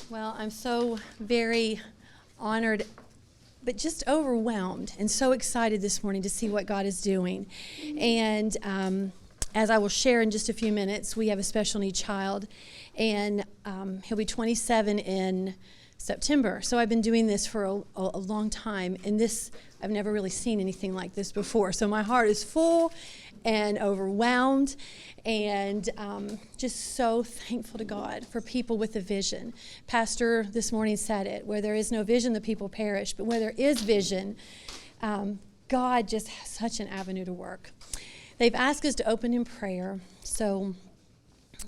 Well, I'm so very honored, but just overwhelmed and so excited this morning to see what God is doing. And as I will share in just a few minutes, we have a special need child, and he'll be 27 in September. So I've been doing this for a long time, and I've never really seen anything like this before. So my heart is full and overwhelmed, and just so thankful to God for people with a vision. Pastor this morning said it, where there is no vision, the people perish. But where there is vision, God just has such an avenue to work. They've asked us to open in prayer, so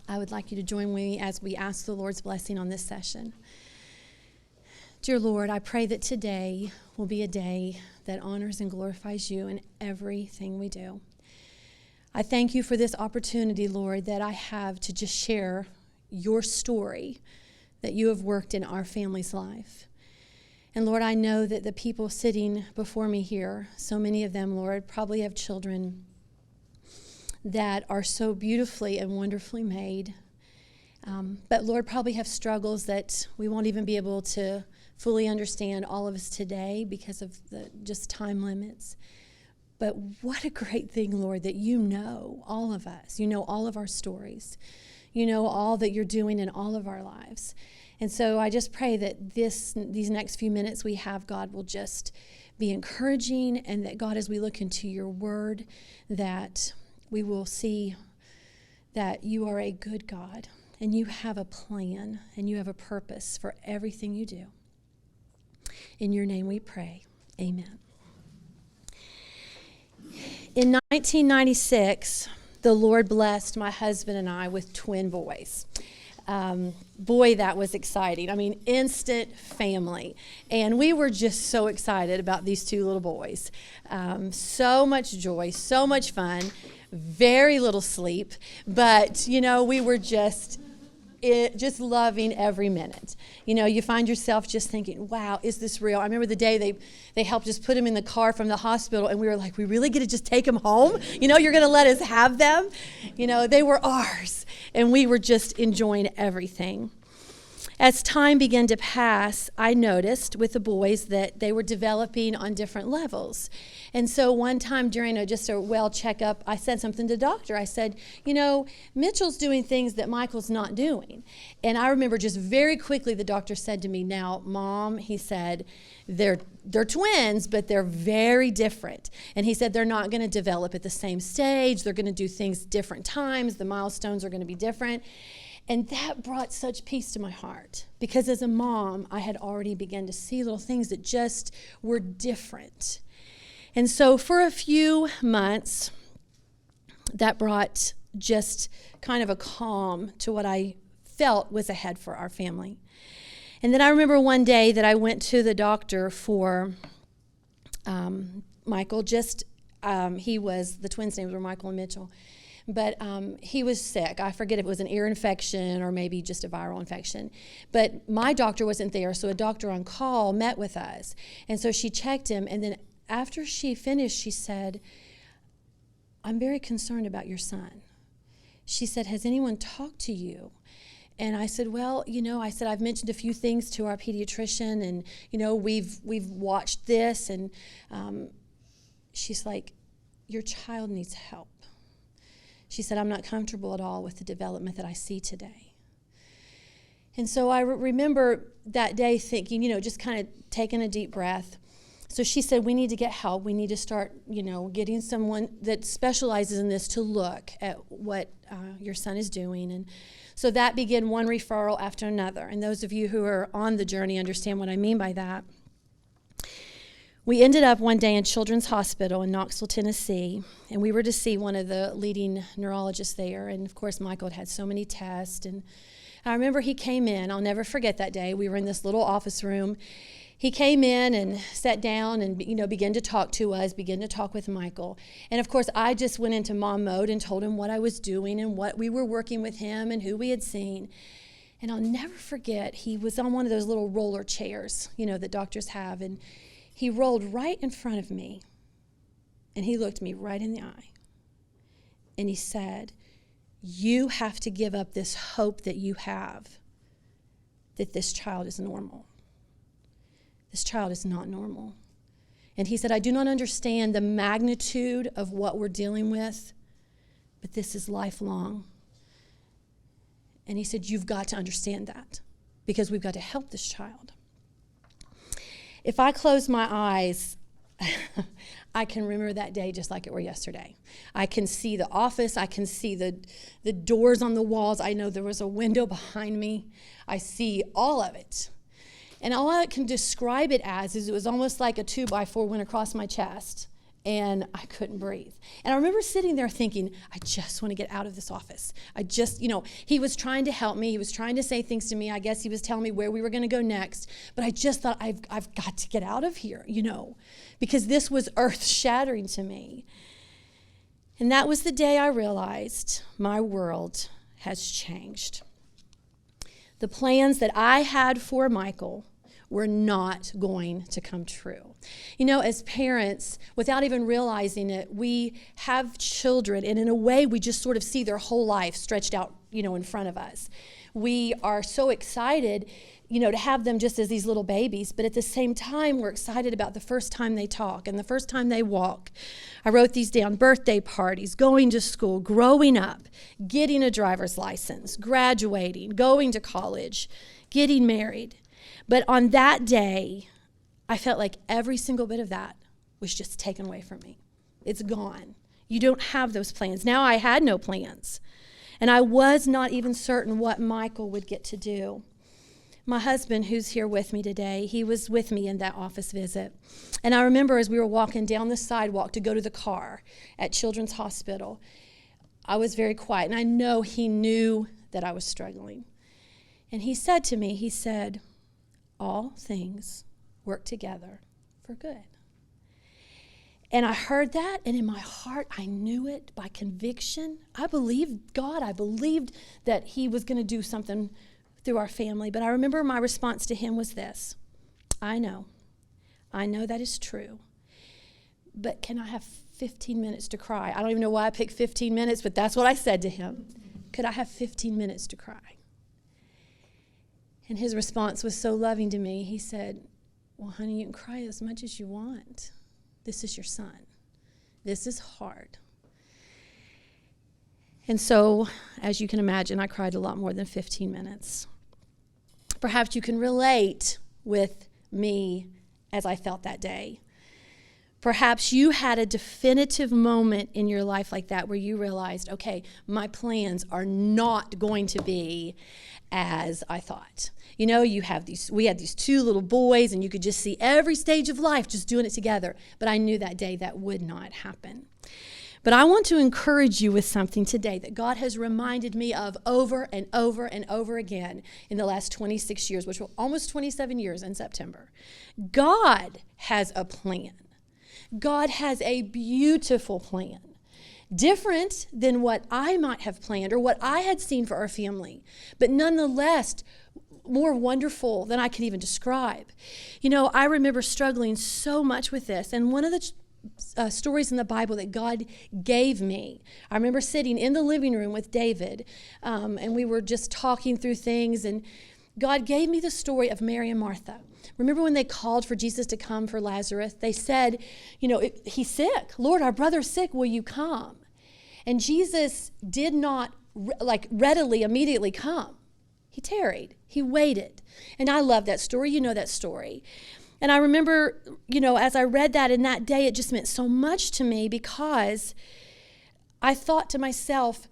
I would like you to join me as we ask the Lord's blessing on this session. Dear Lord, I pray that today will be a day that honors and glorifies you in everything we do. I thank you for this opportunity, Lord, that I have to just share your story that you have worked in our family's life. And Lord, I know that the people sitting before me here, so many of them, Lord, probably have children that are so beautifully and wonderfully made. But Lord, probably have struggles that we won't even be able to fully understand, all of us today, because of the just time limits. But what a great thing, Lord, that you know all of us. You know all of our stories. You know all that you're doing in all of our lives. And so I just pray that these next few minutes we have, God, will just be encouraging, and that, God, as we look into your word, that we will see that you are a good God, and you have a plan, and you have a purpose for everything you do. In your name we pray. Amen. In 1996, the Lord blessed my husband and I with twin boys. Boy, that was exciting. I mean, instant family. And we were just so excited about these two little boys. So much joy, so much fun, very little sleep. But, we were just loving every minute. You find yourself just thinking, wow, is this real? I remember the day they helped us put him in the car from the hospital, and we were like, we really get to just take him home? You're going to let us have them? They were ours, and we were just enjoying everything. As time began to pass, I noticed with the boys that they were developing on different levels. And so one time during just a well checkup, I said something to the doctor. I said, Mitchell's doing things that Michael's not doing. And I remember just very quickly the doctor said to me, now, Mom, he said, they're twins, but they're very different. And he said they're not going to develop at the same stage. They're going to do things different times. The milestones are going to be different. And that brought such peace to my heart, because as a mom, I had already begun to see little things that just were different. And so for a few months, that brought just kind of a calm to what I felt was ahead for our family. And then I remember one day that I went to the doctor for Michael. The twins' names were Michael and Mitchell. But he was sick. I forget if it was an ear infection or maybe just a viral infection. But my doctor wasn't there, so a doctor on call met with us. And so she checked him, and then after she finished, she said, I'm very concerned about your son. She said, has anyone talked to you? And I said, well, I've mentioned a few things to our pediatrician, and, we've watched this. And she's like, your child needs help. She said, I'm not comfortable at all with the development that I see today. And so I remember that day thinking, just kind of taking a deep breath. So she said, we need to get help. We need to start, getting someone that specializes in this to look at what your son is doing. And so that began one referral after another. And those of you who are on the journey understand what I mean by that. We ended up one day in Children's Hospital in Knoxville, Tennessee, and we were to see one of the leading neurologists there. And, of course, Michael had so many tests. And I remember he came in. I'll never forget that day. We were in this little office room. He came in and sat down and, began to talk to us, began to talk with Michael. And, of course, I just went into mom mode and told him what I was doing and what we were working with him and who we had seen. And I'll never forget, he was on one of those little roller chairs, that doctors have, and he rolled right in front of me, and he looked me right in the eye, and he said, you have to give up this hope that you have that this child is normal. This child is not normal. And he said, I do not understand the magnitude of what we're dealing with, but this is lifelong. And he said, you've got to understand that because we've got to help this child. If I close my eyes, I can remember that day just like it were yesterday. I can see the office. I can see the doors on the walls. I know there was a window behind me. I see all of it. And all I can describe it as is it was almost like a 2x4 went across my chest, and I couldn't breathe. And I remember sitting there thinking, I just want to get out of this office. He was trying to help me. He was trying to say things to me. I guess he was telling me where we were going to go next. But I just thought, I've got to get out of here, because this was earth-shattering to me. And that was the day I realized my world has changed. The plans that I had for Michael were not going to come true. As parents, without even realizing it, we have children, and in a way, we just sort of see their whole life stretched out, in front of us. We are so excited, to have them just as these little babies, but at the same time, we're excited about the first time they talk and the first time they walk. I wrote these down: birthday parties, going to school, growing up, getting a driver's license, graduating, going to college, getting married. But on that day, I felt like every single bit of that was just taken away from me. It's gone. You don't have those plans. Now I had no plans. And I was not even certain what Michael would get to do. My husband, who's here with me today, he was with me in that office visit. And I remember as we were walking down the sidewalk to go to the car at Children's Hospital, I was very quiet. And I know he knew that I was struggling. And he said to me, all things work together for good. And I heard that, and in my heart, I knew it by conviction. I believed God. I believed that he was going to do something through our family. But I remember my response to him was this: I know that is true. But can I have 15 minutes to cry? I don't even know why I picked 15 minutes, but that's what I said to him. Could I have 15 minutes to cry? And his response was so loving to me. He said, well, honey, you can cry as much as you want. This is your son. This is hard. And so, as you can imagine, I cried a lot more than 15 minutes. Perhaps you can relate with me as I felt that day. Perhaps you had a definitive moment in your life like that where you realized, okay, my plans are not going to be as I thought. We had these two little boys, and you could just see every stage of life just doing it together. But I knew that day that would not happen. But I want to encourage you with something today that God has reminded me of over and over and over again in the last 26 years, which will almost 27 years in September. God has a plan. God has a beautiful plan, different than what I might have planned or what I had seen for our family, but nonetheless more wonderful than I could even describe. I remember struggling so much with this, and one of the stories in the Bible that God gave me, I remember sitting in the living room with David, and we were just talking through things, and God gave me the story of Mary and Martha. Remember when they called for Jesus to come for Lazarus? They said, he's sick. Lord, our brother's sick. Will you come? And Jesus did not readily, immediately come. He tarried. He waited. And I love that story. You know that story. And I remember, as I read that in that day, it just meant so much to me because I thought to myself,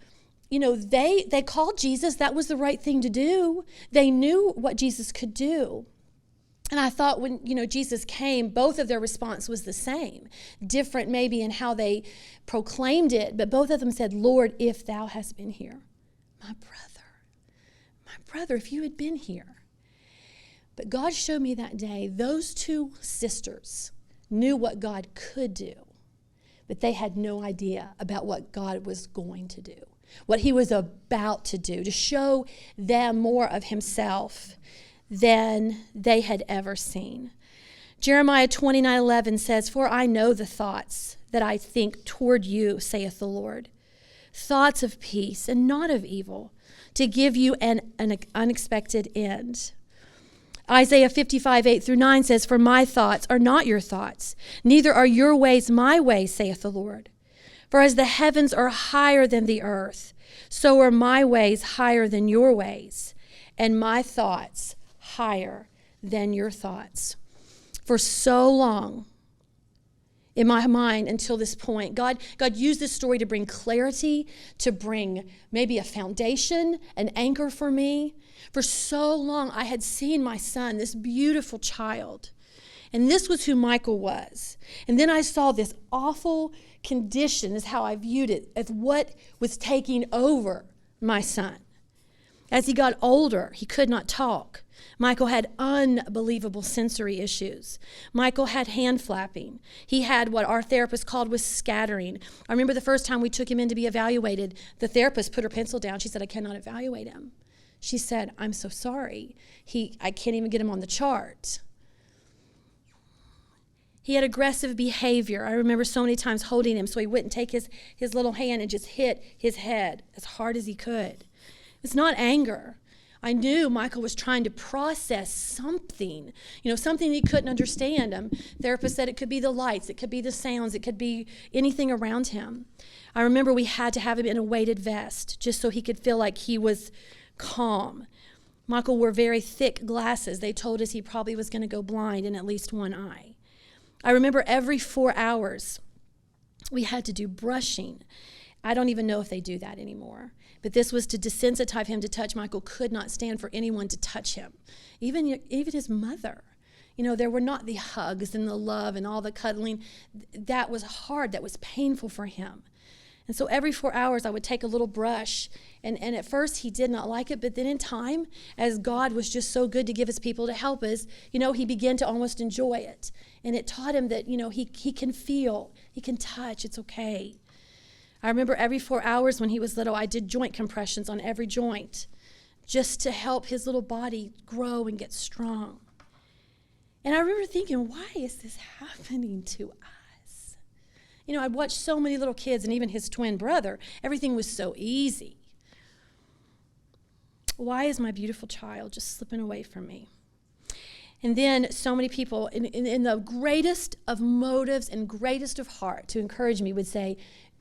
they called Jesus. That was the right thing to do. They knew what Jesus could do. And I thought when, Jesus came, both of their response was the same. Different maybe in how they proclaimed it, but both of them said, Lord, if thou hast been here, my brother, if you had been here. But God showed me that day, those two sisters knew what God could do, but they had no idea about what God was going to do, what he was about to do, to show them more of himself than they had ever seen. Jeremiah 29:11 says, For I know the thoughts that I think toward you, saith the Lord, thoughts of peace and not of evil, to give you an unexpected end. Isaiah 55:8-9 says, "For my thoughts are not your thoughts, neither are your ways my ways, saith the Lord. For as the heavens are higher than the earth, so are my ways higher than your ways, and my thoughts higher than your thoughts." For so long, in my mind until this point, God used this story to bring clarity, to bring maybe a foundation, an anchor for me. For so long, I had seen my son, this beautiful child, and this was who Michael was. And then I saw this awful condition, is how I viewed it, as what was taking over my son. As he got older, he could not talk. Michael had unbelievable sensory issues. Michael had hand flapping. He had what our therapist called was scattering. I remember the first time we took him in to be evaluated, the therapist put her pencil down. She said, "I cannot evaluate him." She said, "I'm so sorry. I can't even get him on the chart." He had aggressive behavior. I remember so many times holding him so he wouldn't take his little hand and just hit his head as hard as he could. It's not anger. I knew Michael was trying to process something, something he couldn't understand. Therapist said it could be the lights, it could be the sounds, it could be anything around him. I remember we had to have him in a weighted vest just so he could feel like he was calm. Michael wore very thick glasses. They told us he probably was going to go blind in at least one eye. I remember every 4 hours we had to do brushing. I don't even know if they do that anymore. But this was to desensitize him to touch. Michael could not stand for anyone to touch him, even his mother. There were not the hugs and the love and all the cuddling. That was hard. That was painful for him. And so every 4 hours I would take a little brush. And at first he did not like it. But then in time, as God was just so good to give us people to help us, he began to almost enjoy it. And it taught him that, he can feel, he can touch, it's okay. I remember every 4 hours when he was little, I did joint compressions on every joint just to help his little body grow and get strong. And I remember thinking, why is this happening to us? I'd watched so many little kids and even his twin brother. Everything was so easy. Why is my beautiful child just slipping away from me? And then so many people in the greatest of motives and greatest of heart to encourage me would say,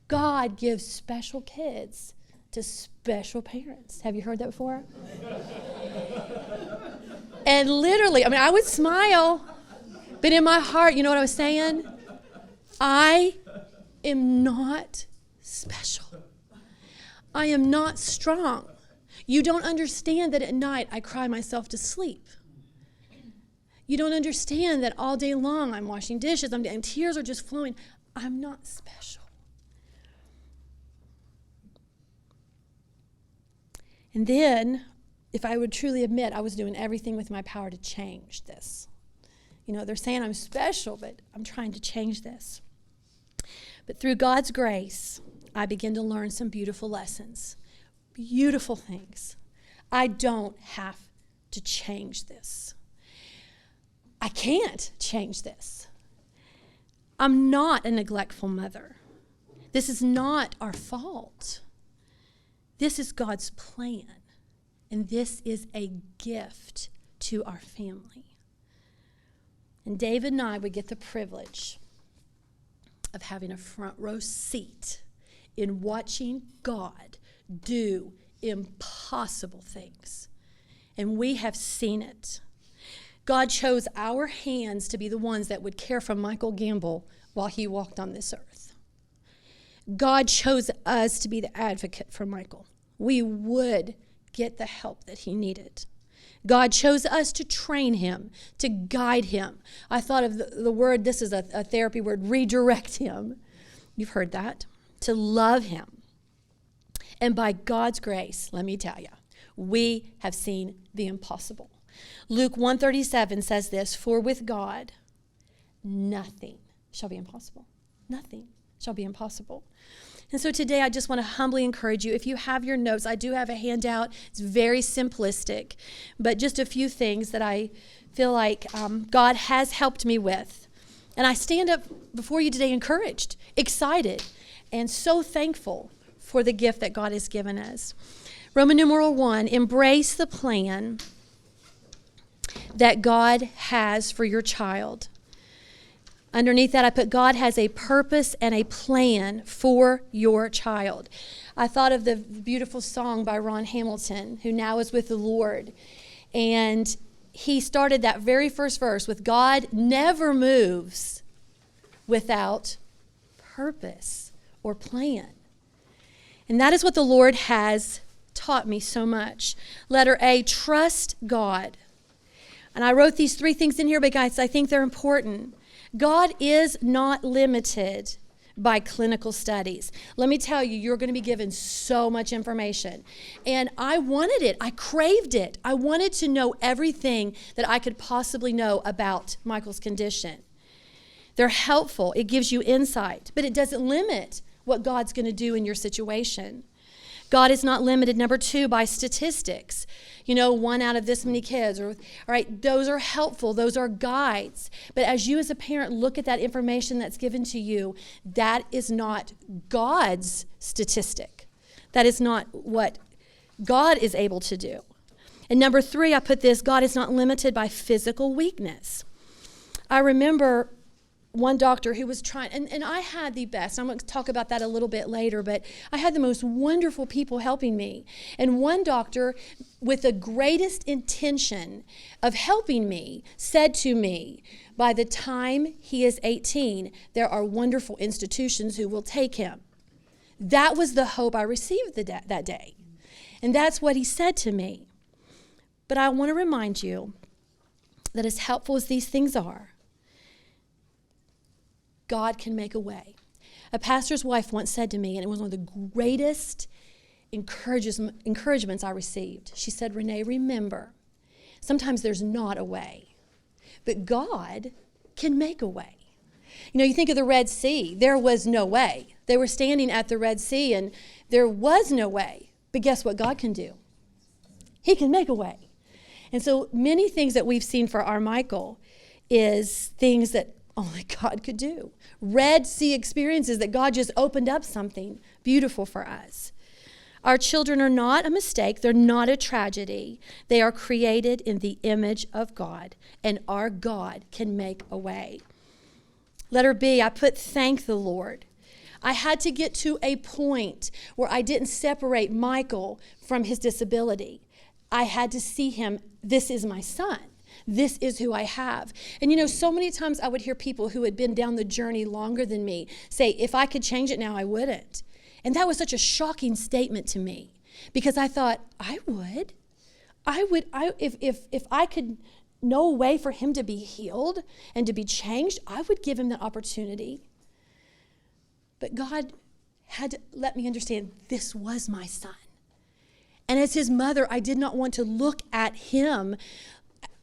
God gives special kids to special parents. Have you heard that before? And literally, I would smile, but in my heart, you know what I was saying? I am not special. I am not strong. You don't understand that at night I cry myself to sleep. You don't understand that all day long I'm washing dishes and tears are just flowing. I'm not special. And then, if I would truly admit, I was doing everything with my power to change this. They're saying I'm special, but I'm trying to change this. But through God's grace, I began to learn some beautiful lessons, beautiful things. I don't have to change this. I can't change this. I'm not a neglectful mother. This is not our fault. This is God's plan, and this is a gift to our family. And David and I would get the privilege of having a front row seat in watching God do impossible things. And we have seen it. God chose our hands to be the ones that would care for Michael Gamble while he walked on this earth. God chose us to be the advocate for Michael. We would get the help that he needed. God chose us to train him, to guide him. I thought of the word, this is a therapy word, redirect him. You've heard that. To love him. And by God's grace, let me tell you, we have seen the impossible. Luke 1:37 says this, "For with God, nothing shall be impossible." Nothing shall be impossible. And so today I just want to humbly encourage you. If you have your notes, I do have a handout. It's very simplistic, but just a few things that I feel like God has helped me with. And I stand up before you today encouraged, excited, and so thankful for the gift that God has given us. Roman numeral 1, embrace the plan that God has for your child. Underneath that, I put God has a purpose and a plan for your child. I thought of the beautiful song by Ron Hamilton, who now is with the Lord. And he started that very first verse with, God never moves without purpose or plan. And that is what the Lord has taught me so much. Letter A, trust God. And I wrote these 3 things in here, but guys, I think they're important. God is not limited by clinical studies. Let me tell you, you're going to be given so much information. And I wanted it. I craved it. I wanted to know everything that I could possibly know about Michael's condition. They're helpful. It gives you insight, but it doesn't limit what God's going to do in your situation. God is not limited, number 2, by statistics. 1 out of this many kids. All right, those are helpful. Those are guides. But as you as a parent look at that information that's given to you, that is not God's statistic. That is not what God is able to do. And number 3, I put this, God is not limited by physical weakness. I remember one doctor who was trying, and I had the best. I'm going to talk about that a little bit later, but I had the most wonderful people helping me. And one doctor, with the greatest intention of helping me, said to me, by the time he is 18, there are wonderful institutions who will take him. That was the hope I received that day. And that's what he said to me. But I want to remind you that as helpful as these things are, God can make a way. A pastor's wife once said to me, and it was one of the greatest encouragements I received. She said, Renee, remember, sometimes there's not a way, but God can make a way. You think of the Red Sea. There was no way. They were standing at the Red Sea, and there was no way. But guess what God can do? He can make a way. And so many things that we've seen for our Michael is things that only God could do. Red Sea experiences that God just opened up something beautiful for us. Our children are not a mistake. They're not a tragedy. They are created in the image of God, and our God can make a way. Letter B, I put thank the Lord. I had to get to a point where I didn't separate Michael from his disability. I had to see him, this is my son. This is who I have. And so many times I would hear people who had been down the journey longer than me say, if I could change it now, I wouldn't. And that was such a shocking statement to me, because I thought, I would. If I could know a way for him to be healed and to be changed, I would give him that opportunity. But God had to let me understand this was my son. And as his mother, I did not want to look at him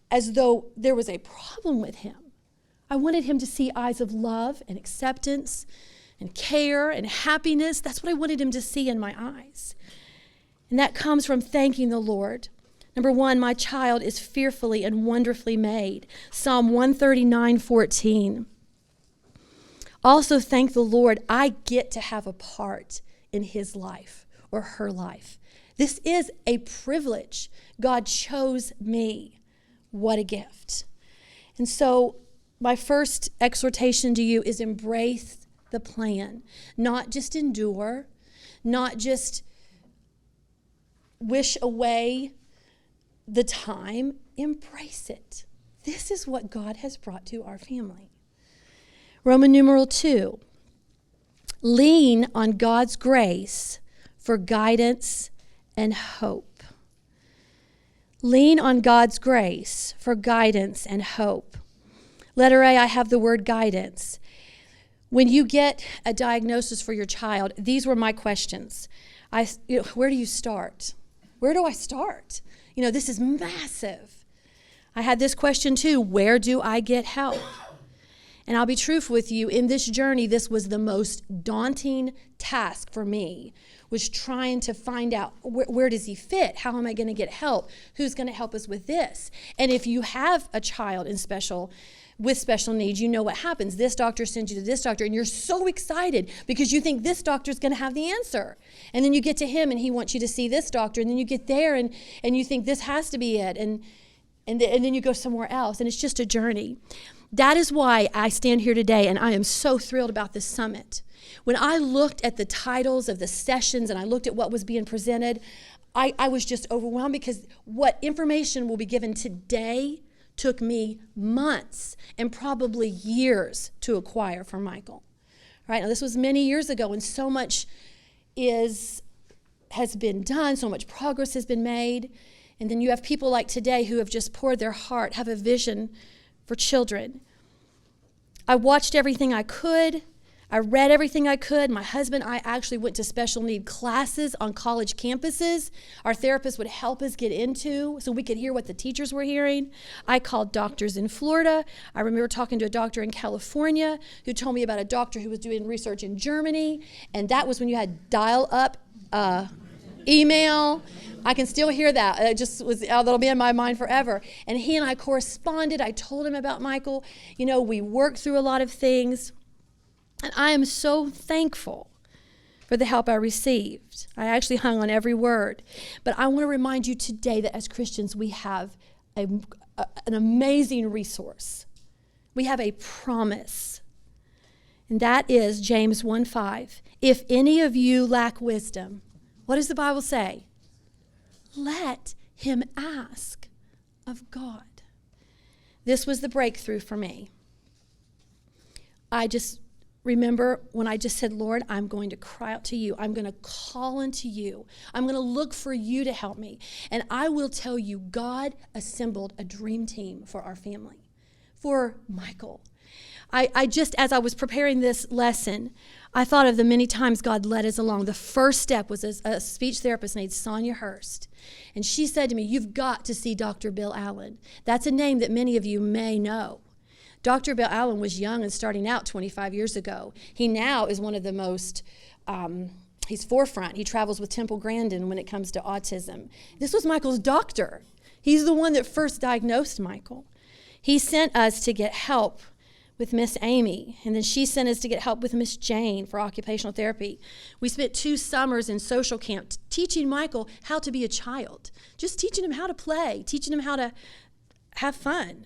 as though there was a problem with him. I wanted him to see eyes of love and acceptance and care and happiness. That's what I wanted him to see in my eyes. And that comes from thanking the Lord. Number 1, my child is fearfully and wonderfully made. Psalm 139:14. Also thank the Lord, I get to have a part in his life or her life. This is a privilege. God chose me. What a gift. And so my first exhortation to you is embrace the plan. Not just endure, not just wish away the time. Embrace it. This is what God has brought to our family. Roman numeral 2. Lean on God's grace for guidance and hope. Lean on God's grace for guidance and hope. Letter A, I have the word guidance. When you get a diagnosis for your child, these were my questions. Where do you start? Where do I start? This is massive. I had this question too, where do I get help? And I'll be truthful with you, in this journey, this was the most daunting task for me, was trying to find out where does he fit? How am I going to get help? Who's going to help us with this? And if you have a child with special needs, you know what happens. This doctor sends you to this doctor, and you're so excited because you think this doctor's going to have the answer. And then you get to him, and he wants you to see this doctor, and then you get there, and you think this has to be it. And and then you go somewhere else, and it's just a journey. That is why I stand here today, and I am so thrilled about this summit. When I looked at the titles of the sessions and I looked at what was being presented, I was just overwhelmed, because what information will be given today took me months and probably years to acquire from Michael. Right now, this was many years ago, and so much has been done, so much progress has been made. And then you have people like today who have just poured their heart, have a vision for children. I watched everything I could. I read everything I could. My husband and I actually went to special need classes on college campuses. Our therapist would help us get into so we could hear what the teachers were hearing. I called doctors in Florida. I remember talking to a doctor in California who told me about a doctor who was doing research in Germany, and that was when you had dial-up email. I can still hear that. It just was, that'll be in my mind forever. And he and I corresponded. I told him about Michael. We worked through a lot of things. And I am so thankful for the help I received. I actually hung on every word. But I want to remind you today that as Christians, we have an amazing resource. We have a promise. And that is James 1:5. If any of you lack wisdom, what does the Bible say? Let him ask of God. This was the breakthrough for me. I just remember when I just said, Lord, I'm going to cry out to you. I'm going to call unto you. I'm going to look for you to help me. And I will tell you, God assembled a dream team for our family, for Michael. I just, as I was preparing this lesson, I thought of the many times God led us along. The first step was a speech therapist named Sonia Hurst. And she said to me, you've got to see Dr. Bill Allen. That's a name that many of you may know. Dr. Bill Allen was young and starting out 25 years ago. He now is one of the most, he's forefront. He travels with Temple Grandin when it comes to autism. This was Michael's doctor. He's the one that first diagnosed Michael. He sent us to get help with Miss Amy, and then she sent us to get help with Miss Jane for occupational therapy. We spent 2 summers in social camp teaching Michael how to be a child, just teaching him how to play, teaching him how to have fun.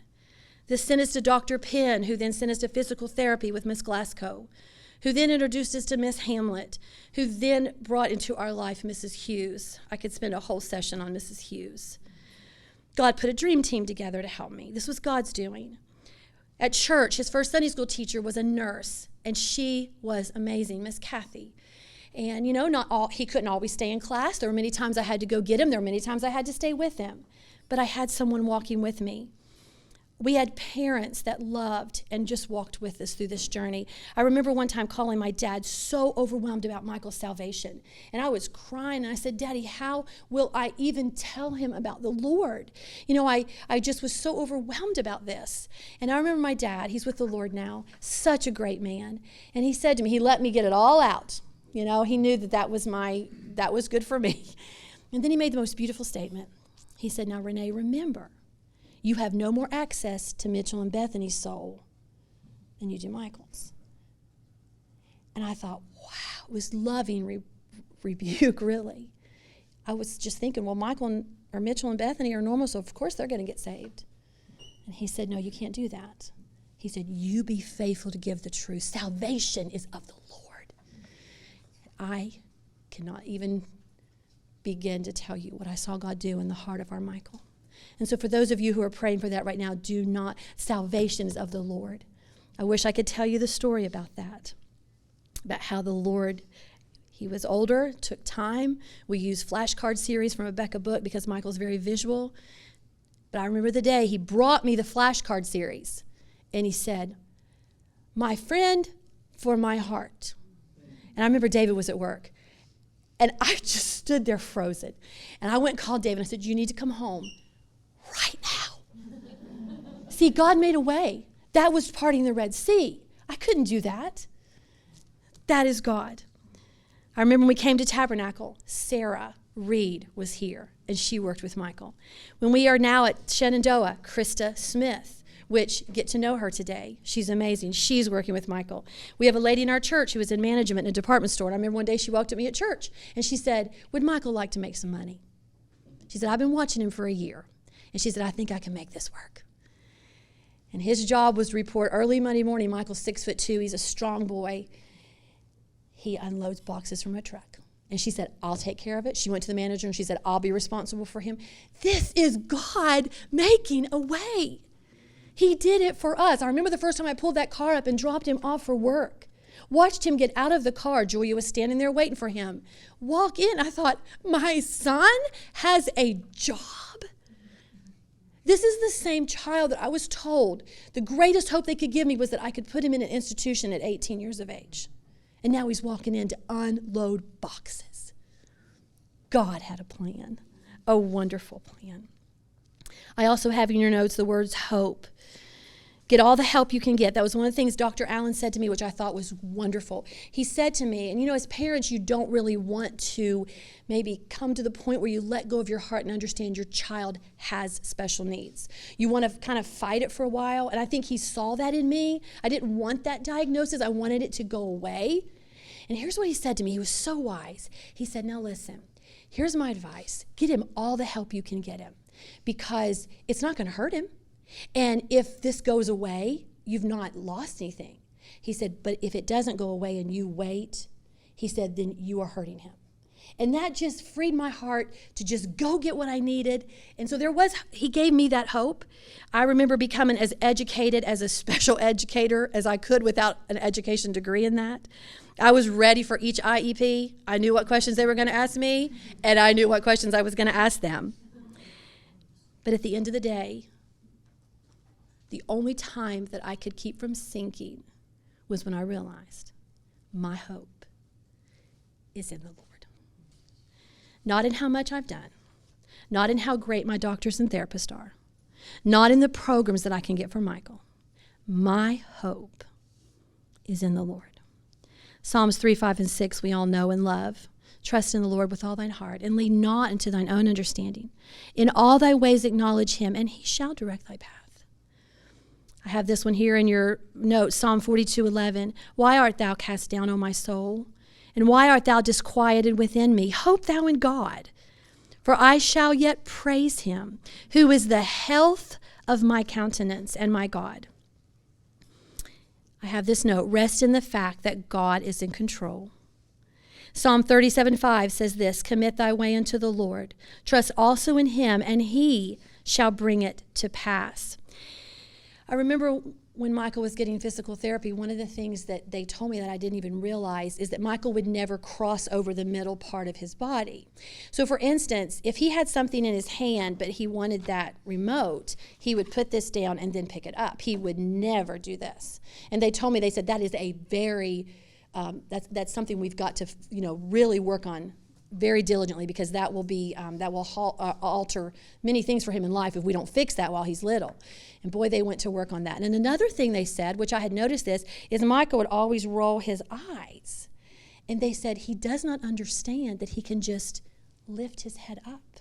This sent us to Dr. Penn, who then sent us to physical therapy with Miss Glasgow, who then introduced us to Miss Hamlet, who then brought into our life Mrs. Hughes. I could spend a whole session on Mrs. Hughes. God put a dream team together to help me. This was God's doing. At church, his first Sunday school teacher was a nurse, and she was amazing, Miss Kathy. And he couldn't always stay in class. There were many times I had to go get him. There were many times I had to stay with him. But I had someone walking with me. We had parents that loved and just walked with us through this journey. I remember one time calling my dad so overwhelmed about Michael's salvation. And I was crying, and I said, Daddy, how will I even tell him about the Lord? I just was so overwhelmed about this. And I remember my dad, he's with the Lord now, such a great man. And he said to me, he let me get it all out. He knew that was good for me. And then he made the most beautiful statement. He said, now, Renee, remember, you have no more access to Mitchell and Bethany's soul than you do Michael's. And I thought, wow, it was loving rebuke, really. I was just thinking, well, Mitchell and Bethany are normal, so of course they're going to get saved. And he said, no, you can't do that. He said, you be faithful to give the truth. Salvation is of the Lord. I cannot even begin to tell you what I saw God do in the heart of our Michael. And so for those of you who are praying for that right now, salvation is of the Lord. I wish I could tell you the story about that, about how the Lord, he was older, took time. We used flashcard series from a Becca book because Michael's very visual. But I remember the day he brought me the flashcard series, and he said, my friend for my heart. And I remember David was at work, and I just stood there frozen. And I went and called David, and I said, you need to come home right now. See, God made a way. That was parting the Red Sea. I couldn't do that. That is God. I remember when we came to Tabernacle, Sarah Reed was here, and she worked with Michael. When we are now at Shenandoah, Krista Smith, which get to know her today. She's amazing. She's working with Michael. We have a lady in our church who was in management in a department store. And I remember one day she walked at me at church, and she said, would Michael like to make some money? She said, I've been watching him for a year. And she said, I think I can make this work. And his job was to report early Monday morning. Michael's 6'2". He's a strong boy. He unloads boxes from a truck. And she said, I'll take care of it. She went to the manager and she said, I'll be responsible for him. This is God making a way. He did it for us. I remember the first time I pulled that car up and dropped him off for work. Watched him get out of the car. Julia was standing there waiting for him. Walk in. I thought, my son has a job? This is the same child that I was told the greatest hope they could give me was that I could put him in an institution at 18 years of age. And now he's walking in to unload boxes. God had a plan, a wonderful plan. I also have in your notes the words hope. Get all the help you can get. That was one of the things Dr. Allen said to me, which I thought was wonderful. He said to me, and as parents, you don't really want to maybe come to the point where you let go of your heart and understand your child has special needs. You want to kind of fight it for a while, and I think he saw that in me. I didn't want that diagnosis. I wanted it to go away. And here's what he said to me. He was so wise. He said, now listen, here's my advice. Get him all the help you can get him because it's not going to hurt him. And if this goes away, you've not lost anything. He said, but if it doesn't go away and you wait, he said, then you are hurting him. And that just freed my heart to just go get what I needed. And so he gave me that hope. I remember becoming as educated as a special educator as I could without an education degree in that. I was ready for each IEP. I knew what questions they were going to ask me, and I knew what questions I was going to ask them. But at the end of the day, the only time that I could keep from sinking was when I realized my hope is in the Lord. Not in how much I've done, not in how great my doctors and therapists are, not in the programs that I can get for Michael. My hope is in the Lord. Psalms 3, 5, and 6 we all know and love. Trust in the Lord with all thine heart, and lean not into thine own understanding. In all thy ways acknowledge him, and he shall direct thy path. I have this one here in your notes, Psalm 42:11. Why art thou cast down, O my soul? And why art thou disquieted within me? Hope thou in God, for I shall yet praise him, who is the health of my countenance and my God. I have this note, rest in the fact that God is in control. Psalm 37:5 says this, commit thy way unto the Lord. Trust also in him, and he shall bring it to pass. I remember when Michael was getting physical therapy, one of the things that they told me that I didn't even realize is that Michael would never cross over the middle part of his body. So for instance, if he had something in his hand, but he wanted that remote, he would put this down and then pick it up. He would never do this. And they told me, they said, that is a very, that's something we've got to, really work on very diligently, because that will be that will alter many things for him in life if we don't fix that while he's little. And boy, they went to work on that. And another thing they said, which I had noticed this, is Michael would always roll his eyes. And they said he does not understand that he can just lift his head up.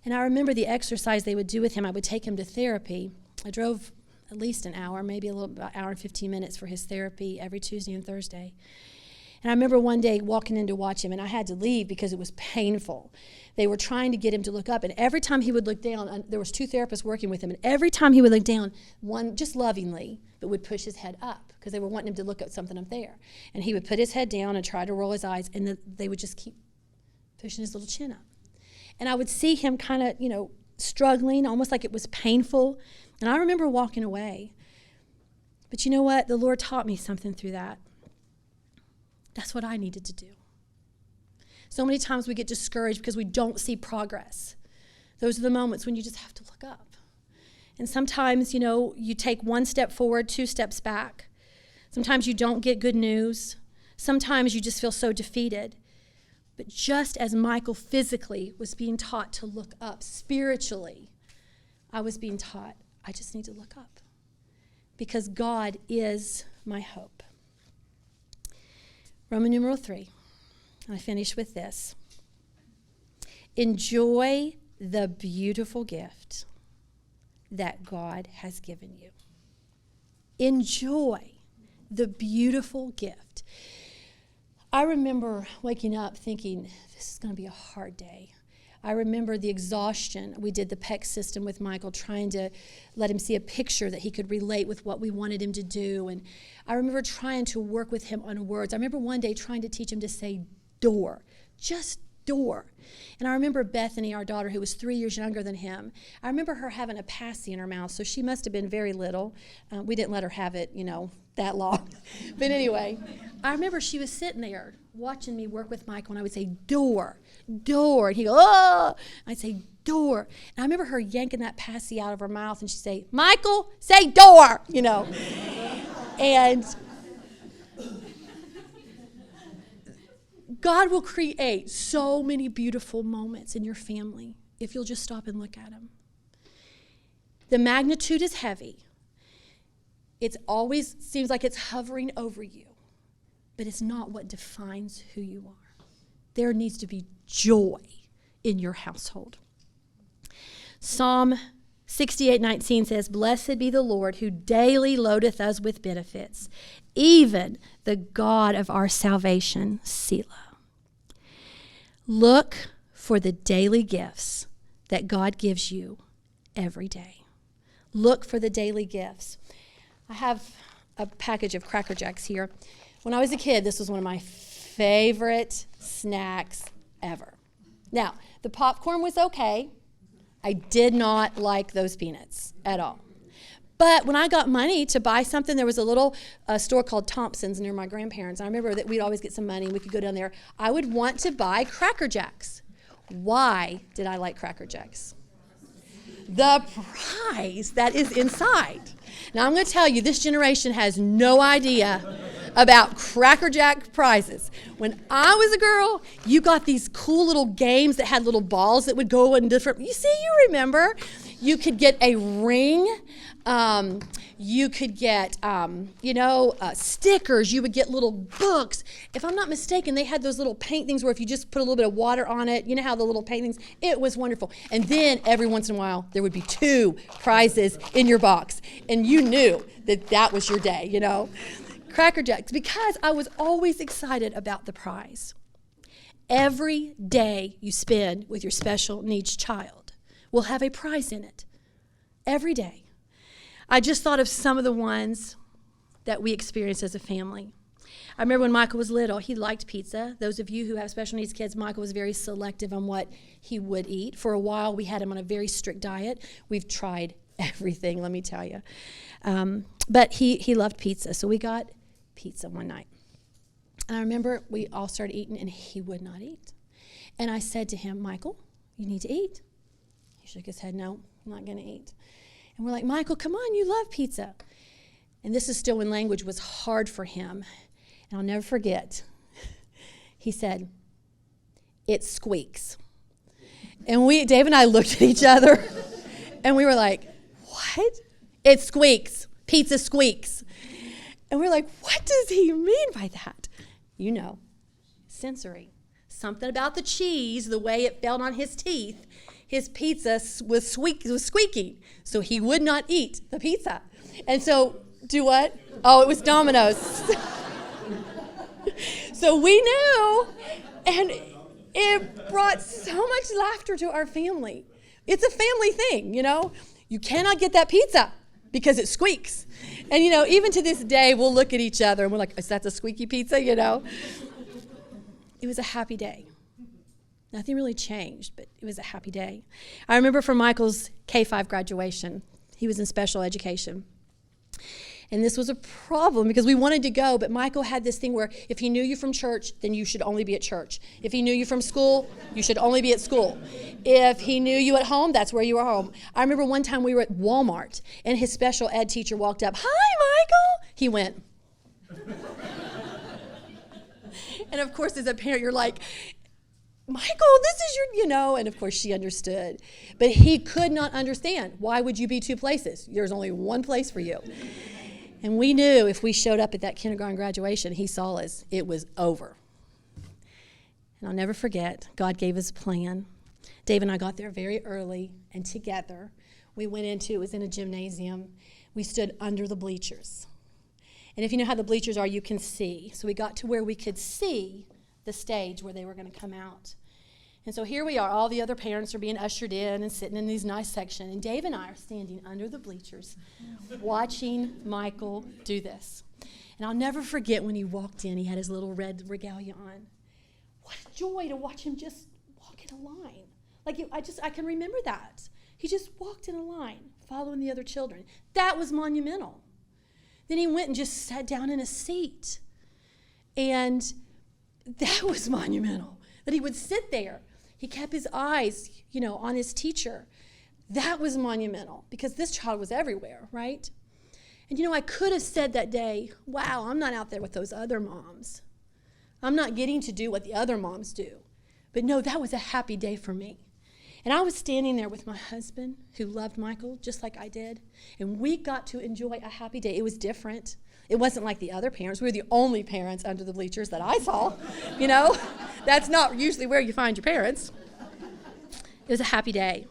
And I remember the exercise they would do with him. I would take him to therapy. I drove at least an hour, maybe about an hour and 15 minutes for his therapy every Tuesday and Thursday. And I remember one day walking in to watch him, and I had to leave because it was painful. They were trying to get him to look up, and every time he would look down, there was 2 therapists working with him, and every time he would look down, one just lovingly, but would push his head up because they were wanting him to look at something up there. And he would put his head down and try to roll his eyes, and they would just keep pushing his little chin up. And I would see him kind of, struggling, almost like it was painful. And I remember walking away. But you know what? The Lord taught me something through that. That's what I needed to do. So many times we get discouraged because we don't see progress. Those are the moments when you just have to look up. And sometimes, you take 1 step forward, 2 steps back. Sometimes you don't get good news. Sometimes you just feel so defeated. But just as Michael physically was being taught to look up, spiritually, I was being taught, I just need to look up. Because God is my hope. Roman numeral 3. I finish with this. Enjoy the beautiful gift that God has given you. Enjoy the beautiful gift. I remember waking up thinking, this is going to be a hard day. I remember the exhaustion. We did the PEC system with Michael, trying to let him see a picture that he could relate with what we wanted him to do. And I remember trying to work with him on words. I remember one day trying to teach him to say door, just door. And I remember Bethany, our daughter, who was 3 years younger than him, I remember her having a passy in her mouth, so she must have been very little. We didn't let her have it, that long. But anyway, I remember she was sitting there watching me work with Michael, and I would say, door, door. And he'd go, oh! I'd say, door. And I remember her yanking that passy out of her mouth, and she'd say, Michael, say door, And God will create so many beautiful moments in your family if you'll just stop and look at them. The magnitude is heavy. It always seems like it's hovering over you, but it's not what defines who you are. There needs to be joy in your household. Psalm 68:19 says, Blessed be the Lord who daily loadeth us with benefits, even the God of our salvation, Selah. Look for the daily gifts that God gives you every day. Look for the daily gifts. I have a package of Cracker Jacks here. When I was a kid, this was one of my favorite snacks ever. Now, the popcorn was okay. I did not like those peanuts at all. But when I got money to buy something, there was a little store called Thompson's near my grandparents. I remember that we'd always get some money and we could go down there. I would want to buy Cracker Jacks. Why did I like Cracker Jacks? The prize that is inside. Now, I'm going to tell you, this generation has no idea about Cracker Jack prizes. When I was a girl, you got these cool little games that had little balls that would go in different, you remember. You could get a ring. You could get, stickers. You would get little books. If I'm not mistaken, they had those little paint things where if you just put a little bit of water on it, you know how the little paint things, it was wonderful. And then every once in a while, there would be 2 prizes in your box. And you knew that was your day, Cracker Jacks, because I was always excited about the prize. Every day you spend with your special needs child will have a prize in it. Every day. I just thought of some of the ones that we experienced as a family. I remember when Michael was little, he liked pizza. Those of you who have special needs kids, Michael was very selective on what he would eat. For a while, we had him on a very strict diet. We've tried everything, let me tell you. But he loved pizza, so we got pizza one night. And I remember we all started eating, and he would not eat. And I said to him, Michael, you need to eat. He shook his head, no, I'm not going to eat. And we're like, Michael, come on, you love pizza. And this is still when language was hard for him. And I'll never forget. He said, it squeaks. And Dave and I looked at each other, and we were like, what? It squeaks. Pizza squeaks. And we're like, what does he mean by that? Sensory. Something about the cheese, the way it felt on his teeth. His pizza was squeaking, so he would not eat the pizza. And so, do what? Oh, it was Domino's. So we knew, and it brought so much laughter to our family. It's a family thing, You cannot get that pizza because it squeaks. And, even to this day, we'll look at each other and we're like, is that a squeaky pizza, It was a happy day. Nothing really changed, but it was a happy day. I remember for Michael's K-5 graduation, he was in special education. And this was a problem because we wanted to go, but Michael had this thing where if he knew you from church, then you should only be at church. If he knew you from school, you should only be at school. If he knew you at home, that's where you were home. I remember one time we were at Walmart, and his special ed teacher walked up, hi, Michael. He went. And of course, as a parent, you're like, Michael, this is your, and of course she understood. But he could not understand. Why would you be 2 places? There's only one place for you. And we knew if we showed up at that kindergarten graduation, he saw us, it was over. And I'll never forget, God gave us a plan. Dave and I got there very early, and together we went it was in a gymnasium. We stood under the bleachers. And if you know how the bleachers are, you can see. So we got to where we could see the stage where they were going to come out. And so here we are. All the other parents are being ushered in and sitting in these nice sections. And Dave and I are standing under the bleachers watching Michael do this. And I'll never forget when he walked in. He had his little red regalia on. What a joy to watch him just walk in a line. I can remember that. He just walked in a line, following the other children. That was monumental. Then he went and just sat down in a seat. And that was monumental, that he would sit there. He kept his eyes, on his teacher. That was monumental, because this child was everywhere, right? And I could have said that day, wow, I'm not out there with those other moms. I'm not getting to do what the other moms do. But no, that was a happy day for me. And I was standing there with my husband, who loved Michael just like I did, and we got to enjoy a happy day. It was different. It wasn't like the other parents. We were the only parents under the bleachers that I saw. That's not usually where you find your parents. It was a happy day.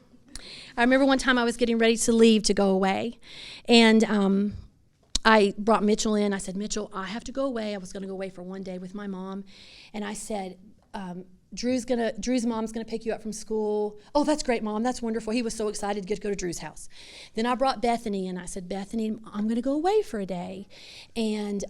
I remember one time I was getting ready to leave to go away, and I brought Mitchell in. I said, Mitchell, I have to go away. I was going to go away for one day with my mom. And I said, Drew's mom's going to pick you up from school. Oh, that's great, Mom. That's wonderful. He was so excited to get to go to Drew's house. Then I brought Bethany, and I said, Bethany, I'm going to go away for a day. And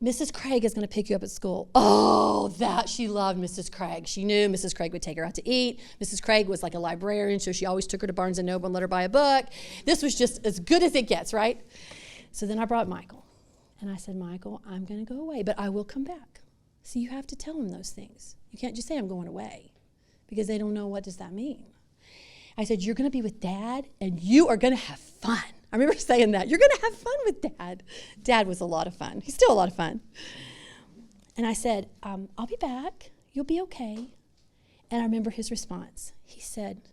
Mrs. Craig is going to pick you up at school. Oh, she loved Mrs. Craig. She knew Mrs. Craig would take her out to eat. Mrs. Craig was like a librarian, so she always took her to Barnes & Noble and let her buy a book. This was just as good as it gets, right? So then I brought Michael, and I said, Michael, I'm going to go away, but I will come back. So you have to tell them those things. You can't just say I'm going away, because they don't know what does that mean. I said, you're going to be with Dad, and you are going to have fun. I remember saying that. You're going to have fun with Dad. Dad was a lot of fun. He's still a lot of fun. And I said, I'll be back. You'll be okay. And I remember his response. He said,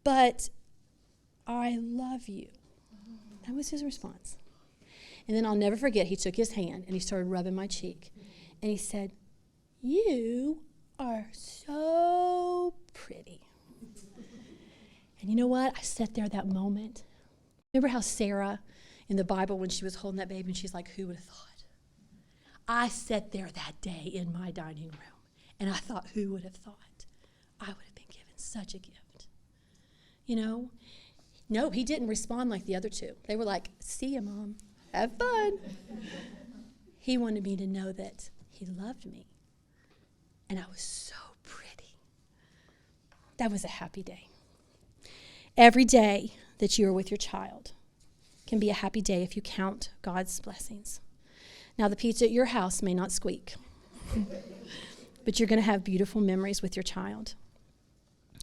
but I love you. That was his response. And then I'll never forget, he took his hand and he started rubbing my cheek. And he said, you are so pretty. And you know what? I sat there that moment. Remember how Sarah in the Bible, when she was holding that baby, and she's like, who would have thought? I sat there that day in my dining room, and I thought, who would have thought? I would have been given such a gift. No, he didn't respond like the other two. They were like, see ya, Mom. Have fun. He wanted me to know that he loved me, and I was so pretty. That was a happy day. Every day that you are with your child can be a happy day if you count God's blessings. Now, the pizza at your house may not squeak, but you're going to have beautiful memories with your child.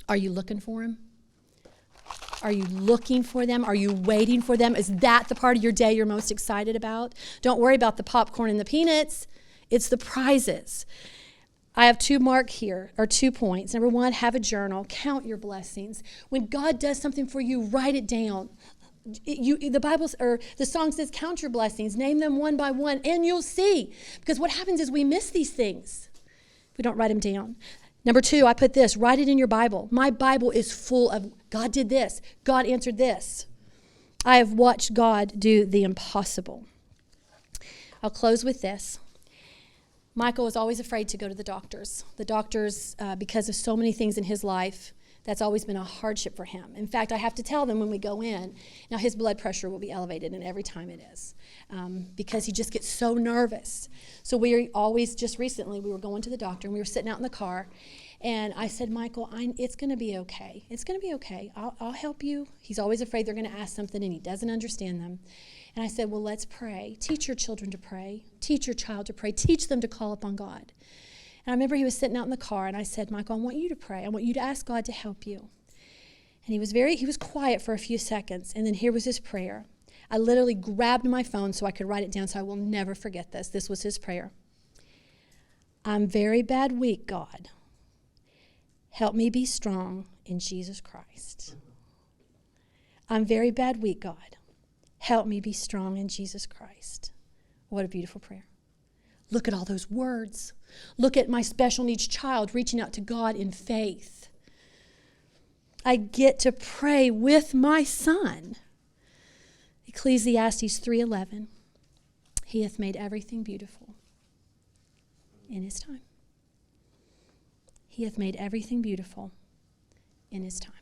Are you looking for him? Are you looking for them? Are you waiting for them? Is that the part of your day you're most excited about? Don't worry about the popcorn and the peanuts. It's the prizes. I have 2 points. Number 1, have a journal. Count your blessings. When God does something for you, write it down. The song says, count your blessings, name them one by one, and you'll see. Because what happens is we miss these things if we don't write them down. Number 2, I put this, write it in your Bible. My Bible is full of, God did this, God answered this. I have watched God do the impossible. I'll close with this. Michael was always afraid to go to the doctors. The doctors, because of so many things in his life, that's always been a hardship for him. In fact, I have to tell them when we go in, now his blood pressure will be elevated, and every time it is, because he just gets so nervous. So just recently, we were going to the doctor, and we were sitting out in the car, and I said, Michael, it's going to be okay. It's going to be okay. I'll help you. He's always afraid they're going to ask something, and he doesn't understand them. And I said, well, let's pray. Teach your children to pray. Teach your child to pray. Teach them to call upon God. And I remember he was sitting out in the car, and I said, Michael, I want you to pray. I want you to ask God to help you. And he was quiet for a few seconds, and then here was his prayer. I literally grabbed my phone so I could write it down, so I will never forget this. This was his prayer. I'm very bad weak, God. Help me be strong in Jesus Christ. I'm very bad weak, God. Help me be strong in Jesus Christ. What a beautiful prayer. Look at all those words. Look at my special needs child reaching out to God in faith. I get to pray with my son. Ecclesiastes 3:11. He hath made everything beautiful in his time. He hath made everything beautiful in his time.